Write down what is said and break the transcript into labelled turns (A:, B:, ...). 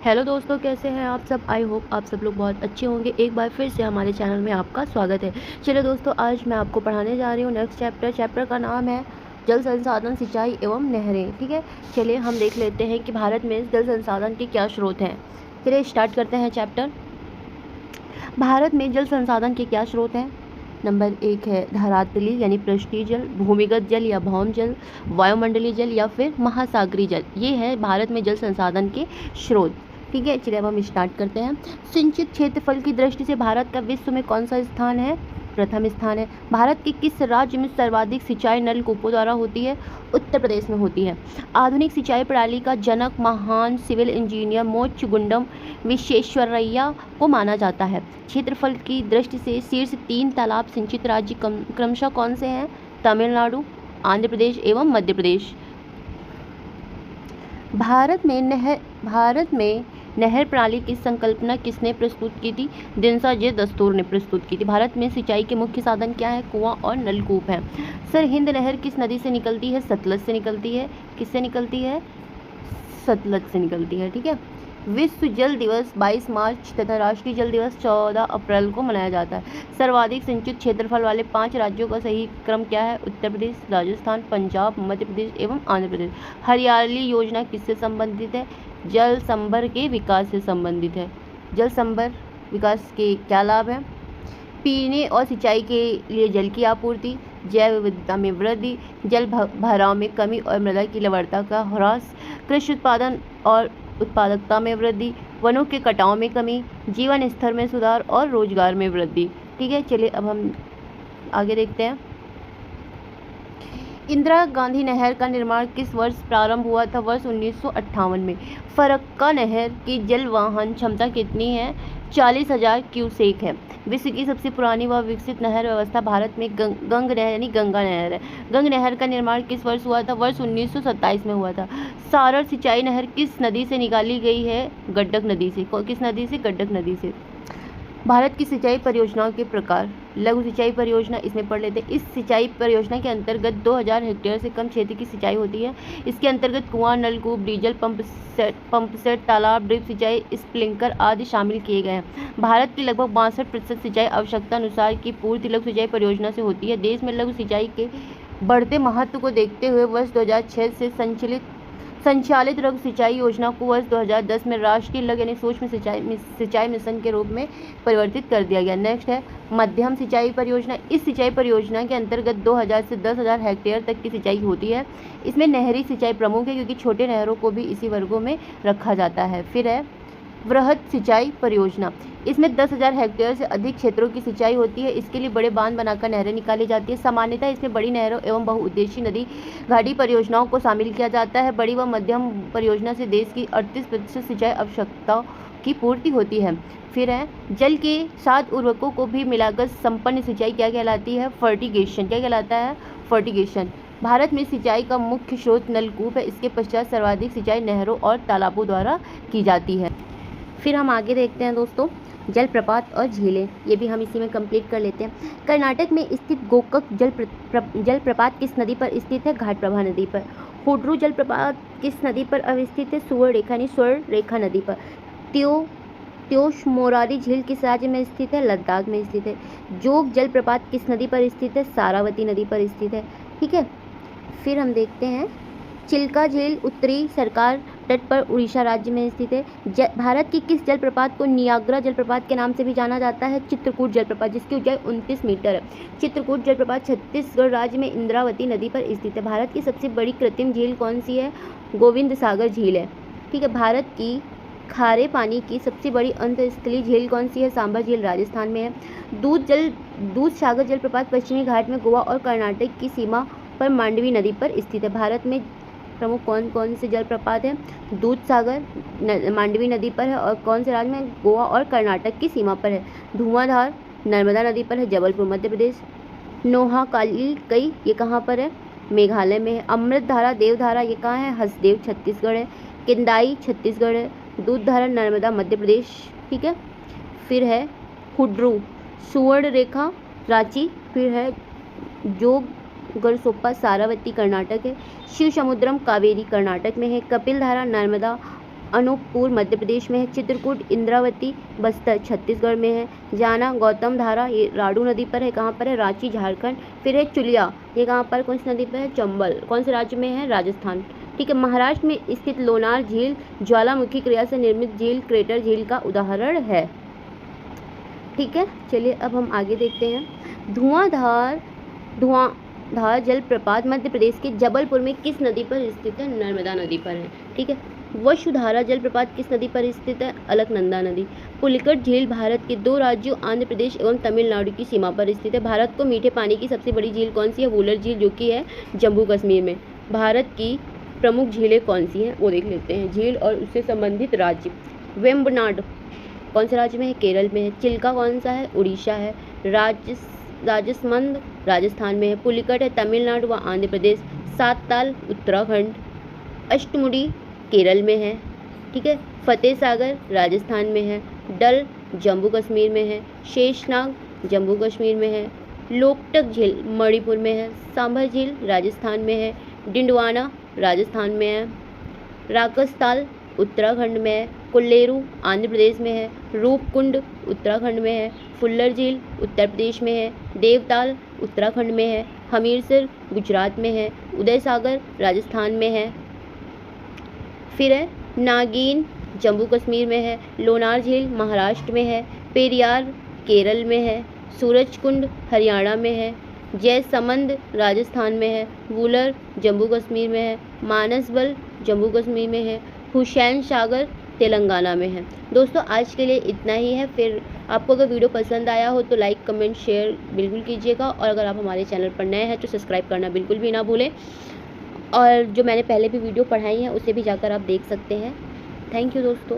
A: Hello दोस्तों, कैसे हैं आप सब। आई होप आप सब लोग बहुत अच्छे होंगे। एक बार फिर से हमारे चैनल में आपका स्वागत है। चलिए दोस्तों, आज मैं आपको पढ़ाने जा रही हूँ नेक्स्ट चैप्टर का नाम है जल संसाधन, सिंचाई एवं नहरें। ठीक है, चलिए हम देख लेते हैं कि भारत में जल संसाधन के क्या स्रोत हैं। चलिए स्टार्ट करते हैं चैप्टर। भारत में जल संसाधन के क्या स्रोत हैं। नंबर 1 है धरातली यानी पृष्ठीय जल, भूमिगत जल या भौम जल, वायुमंडलीय जल या फिर महासागरीय जल। ये है भारत में जल संसाधन के स्रोत। ठीक है, चलिए अब हम स्टार्ट करते हैं। सिंचित क्षेत्रफल की दृष्टि से भारत का विश्व में कौन सा स्थान है। प्रथम स्थान है। भारत के किस राज्य में सर्वाधिक सिंचाई नलकूपों द्वारा होती है। उत्तर प्रदेश में होती है। आधुनिक सिंचाई प्रणाली का जनक महान सिविल इंजीनियर मोक्षगुंडम विश्वेश्वरैया को माना जाता है। क्षेत्रफल की दृष्टि से शीर्ष 3 तालाब सिंचित राज्य क्रमशः कौन से हैं। तमिलनाडु, आंध्र प्रदेश एवं मध्य प्रदेश। भारत में नहर प्रणाली की संकल्पना किसने प्रस्तुत की थी। दिनसा जे दस्तूर ने प्रस्तुत की थी। भारत में सिंचाई के मुख्य साधन क्या है। कुआं और नलकूप हैं। सरहिंद नहर किस नदी से निकलती है। सतलज से निकलती है। किससे निकलती है। सतलज से निकलती है। ठीक है। विश्व जल दिवस 22 मार्च तथा राष्ट्रीय जल दिवस 14 अप्रैल को मनाया जाता है। सर्वाधिक सिंचित क्षेत्रफल वाले 5 राज्यों का सही क्रम क्या है। उत्तर प्रदेश, राजस्थान, पंजाब, मध्य प्रदेश एवं आंध्र प्रदेश। हरियाली योजना किससे संबंधित है। जल संभर के विकास से संबंधित है। जल संभर विकास के क्या लाभ हैं। पीने और सिंचाई के लिए जल की आपूर्ति, जैव विविधता में वृद्धि, जल भराव में कमी और मृदा की लवणता का ह्रास, कृषि उत्पादन और उत्पादकता में वृद्धि, वनों के कटाव में कमी, जीवन स्तर में सुधार और रोजगार में वृद्धि। ठीक है, चलिए अब हम आगे देखते हैं। इंदिरा गांधी नहर का निर्माण किस वर्ष प्रारंभ हुआ था। वर्ष 1958 में। फरक्का नहर की जल वहन क्षमता कितनी है। 40,000 क्यूसेक है। विश्व की सबसे पुरानी व विकसित नहर व्यवस्था भारत में गंग नहर यानी गंगा नहर है। गंग नहर का निर्माण किस वर्ष हुआ था। वर्ष 1927 में हुआ था। सारण सिंचाई नहर किस नदी से निकाली गई है। गंडक नदी से। किस नदी से। गंडक नदी से। भारत की सिंचाई परियोजनाओं के प्रकार। लघु सिंचाई परियोजना इसमें पढ़ लेते हैं। इस सिंचाई परियोजना के अंतर्गत 2000 हेक्टेयर से कम क्षेत्र की सिंचाई होती है। इसके अंतर्गत कुआं, नलकूप, डीजल पंप सेट, तालाब, ड्रिप सिंचाई, स्प्रिंकलर आदि शामिल किए गए हैं। भारत की लगभग 62% सिंचाई आवश्यकता अनुसार की पूर्ति लघु सिंचाई परियोजना से होती है। देश में लघु सिंचाई के बढ़ते महत्व को देखते हुए वर्ष 2006 से संचालित लघु सिंचाई योजना को वर्ष 2010 में राष्ट्रीय लघु यानी सूक्ष्म सिंचाई मिशन के रूप में परिवर्तित कर दिया गया। नेक्स्ट है मध्यम सिंचाई परियोजना। इस सिंचाई परियोजना के अंतर्गत 2000 से 10,000 हेक्टेयर तक की सिंचाई होती है। इसमें नहरी सिंचाई प्रमुख है क्योंकि छोटे नहरों को भी इसी वर्गों में रखा जाता है। फिर है वृहद सिंचाई परियोजना। इसमें 10,000 हेक्टेयर से अधिक क्षेत्रों की सिंचाई होती है। इसके लिए बड़े बांध बनाकर नहरें निकाली जाती है। सामान्यतः इसमें बड़ी नहरों एवं बहुउद्देशीय नदी घाटी परियोजनाओं को शामिल किया जाता है। बड़ी व मध्यम परियोजना से देश की 38% सिंचाई आवश्यकताओं की पूर्ति होती है। फिर है जल के 7 उर्वरकों को भी मिलाकर संपन्न सिंचाई क्या कहलाती है। फर्टिगेशन। क्या कहलाता है। फर्टिगेशन। भारत में सिंचाई का मुख्य स्रोत नलकूप है। इसके पश्चात सर्वाधिक सिंचाई नहरों और तालाबों द्वारा की जाती है। फिर हम आगे देखते हैं दोस्तों जलप्रपात और झीलें। ये भी हम इसी में कंप्लीट कर लेते हैं। कर्नाटक में स्थित गोकक जलप्रपात किस नदी पर स्थित है। घाटप्रभा नदी पर। हुड्रू जलप्रपात किस नदी पर अवस्थित है। सुवर्णरेखा नदी पर। त्योश-मोरारी झील किस राज्य में स्थित है। लद्दाख में स्थित है। जोग जलप्रपात किस नदी पर स्थित है। सारावती नदी पर स्थित है। ठीक है, फिर हम देखते हैं चिल्का झील उत्तरी सरकार तट पर उड़ीसा राज्य में स्थित है। भारत की किस जलप्रपात को नियाग्रा जलप्रपात के नाम से भी जाना जाता है। चित्रकूट जलप्रपात, जिसकी ऊंचाई 29 मीटर है। चित्रकूट जलप्रपात छत्तीसगढ़ राज्य में इंद्रावती नदी पर स्थित है। भारत की सबसे बड़ी कृत्रिम झील कौन सी है। गोविंद सागर झील है। ठीक है, भारत की खारे पानी की सबसे बड़ी अंतःस्थलीय झील कौन सी है। सांभर झील राजस्थान में है। दूध सागर जलप्रपात पश्चिमी घाट में गोवा और कर्नाटक की सीमा पर मांडवी नदी पर स्थित है। भारत में प्रमुख कौन कौन से जलप्रपात हैं। दूध सागर मांडवी नदी पर है और कौन से राज्य में। गोवा और कर्नाटक की सीमा पर है। धुआंधार नर्मदा नदी पर है। जबलपुर मध्य प्रदेश। नोहाकाली कई ये कहाँ पर है। मेघालय में है। अमृतधारा देवधारा ये कहाँ है। हसदेव छत्तीसगढ़ है। किंदाई छत्तीसगढ़ है। दूधधारा नर्मदा मध्य प्रदेश। ठीक है, फिर है हुड्रू सुवर्णरेखा रांची। फिर है जोग गरसोप्पा सारावती कर्नाटक है। शिव समुद्रम कावेरी कर्नाटक में है। कपिल धारा नर्मदा अनूपपुर मध्य प्रदेश में है। चित्रकूट इंद्रावती बस्तर छत्तीसगढ़ में है। जाना गौतम धारा ये राडू नदी पर है। कहाँ पर है? रांची झारखंड। फिर है चुलिया, ये कहाँ पर कौन सी नदी पर है? चंबल। कौन से राज्य में है? राजस्थान। ठीक है। महाराष्ट्र में स्थित लोनार झील ज्वालामुखी क्रिया से निर्मित झील क्रेटर झील का उदाहरण है। ठीक है, चलिए अब हम आगे देखते हैं। धुआंधार जलप्रपात मध्य प्रदेश के जबलपुर में किस नदी पर स्थित है? नर्मदा नदी पर है। ठीक है। वसुधारा जलप्रपात किस नदी पर स्थित है? अलकनंदा नदी। पुलिकट झील भारत के 2 राज्यों आंध्र प्रदेश एवं तमिलनाडु की सीमा पर स्थित है। भारत को मीठे पानी की सबसे बड़ी झील कौन सी है? वूलर झील, जो कि है जम्मू कश्मीर में। भारत की प्रमुख झीलें कौन सी हैं वो देख लेते हैं। झील और उससे संबंधित राज्य। वेम्बनाड कौन से राज्य में है? केरल में है। चिल्का कौन सा है? उड़ीसा है। राजसमंद राजस्थान में है। पुलिकट है तमिलनाडु व आंध्र प्रदेश। सातताल उत्तराखंड। अष्टमुडी केरल में है। ठीक है। फतेह सागर राजस्थान में है। डल जम्मू कश्मीर में है। शेषनाग जम्मू कश्मीर में है। लोकटक झील मणिपुर में है। सांभर झील राजस्थान में है। डिंडवाना राजस्थान में है। राकसताल उत्तराखंड में है। कोल्लेरू आंध्र प्रदेश में है। रूपकुंड उत्तराखंड में है। फुल्लर झील उत्तर प्रदेश में है। देवताल उत्तराखंड में है। हमीरसर गुजरात में है। उदय सागर राजस्थान में है। फिर है नागिन जम्मू कश्मीर में है। लोनार झील महाराष्ट्र में है। पेरियार केरल में है। सूरजकुंड हरियाणा में है। जयसमंद राजस्थान में है। वूलर जम्मू कश्मीर में है। मानसबल जम्मू कश्मीर में है। हुसैन सागर तेलंगाना में है। दोस्तों आज के लिए इतना ही है। फिर आपको अगर वीडियो पसंद आया हो तो लाइक कमेंट शेयर बिल्कुल कीजिएगा, और अगर आप हमारे चैनल पर नए हैं तो सब्सक्राइब करना बिल्कुल भी ना भूलें, और जो मैंने पहले भी वीडियो पढ़ाई है उसे भी जाकर आप देख सकते हैं। थैंक यू दोस्तों।